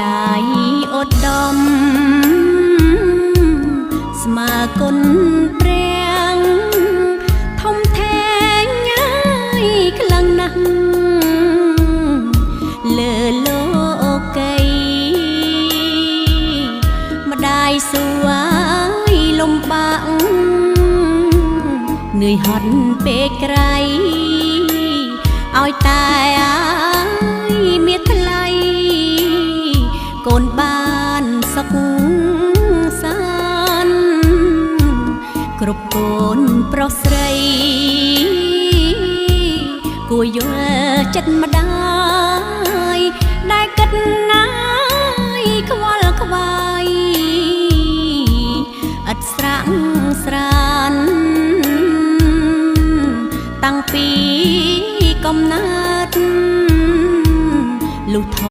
ដាយអត់ដំស្មើគុណព្រះធំធេងញ៉ាយខ្លាំងណាស់លើលោកីម្ដាយសួយលំបាក់នឿយហត់ពេកក្រៃឲ្យតែមានថ្លៃកូនបានសុខសាន្តគ្រប់កូនប្រុសស្រីគួរយល់ចិត្តម្ដាយដែលគិតណាយខ្វល់ខ្វាយឥតស្រាក់ស្រានតាំងពីកំណើតលុះធ